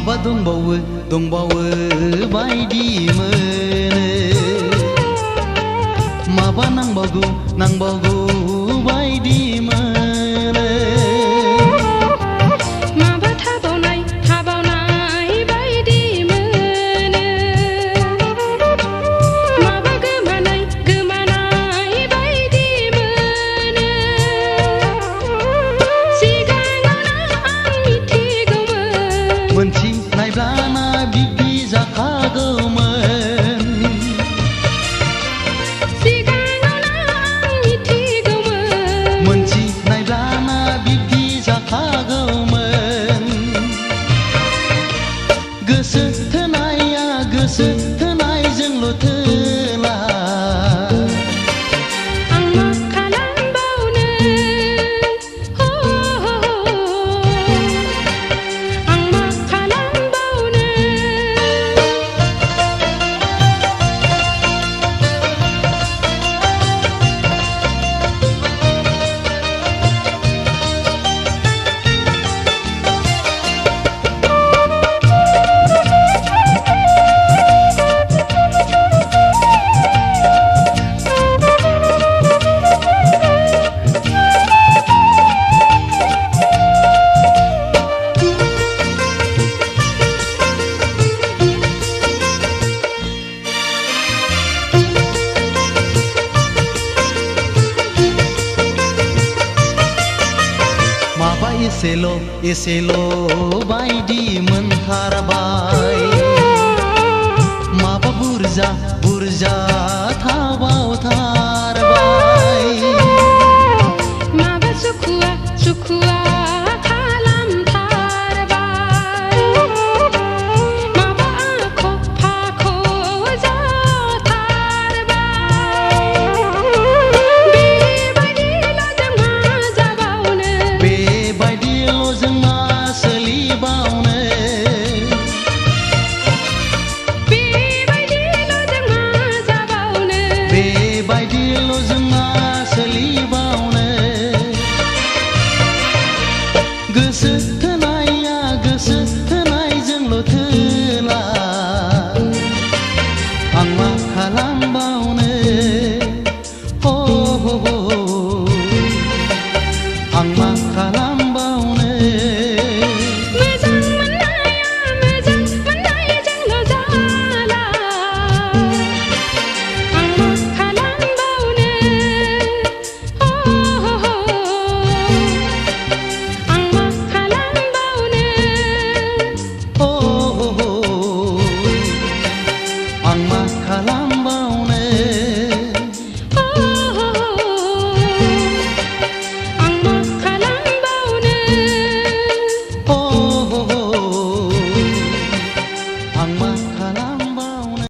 माबा दंबावो बायदि मोनो माबा नांबावगौ बायदि मोनो माबा थाबावनाय बायदि मोनो माबा गोमानाय बायदि मोनो सिगाङावनो आं मिथिगौमोन मोनथिनायब्लाना बिब्दि जाखागौमोन सिगाङावनो आं मिथिगौमोन मोनथिनायब्लाना बिब्दि जाखागौमोन गोसो थोनायजोंल' थोला आं मा खालामबावनो आं मा खालामबावनो माबा एसेल' बायदि मोनथारबाय माबा बुरजा थाबावथारबाय माबा सुखुआ खालामथारबाय माबा फाख' जाथारबाय बेबायदिल' जों मा सोलिबावनो बेबायदिल' जों मा सोलिबावनो गोसो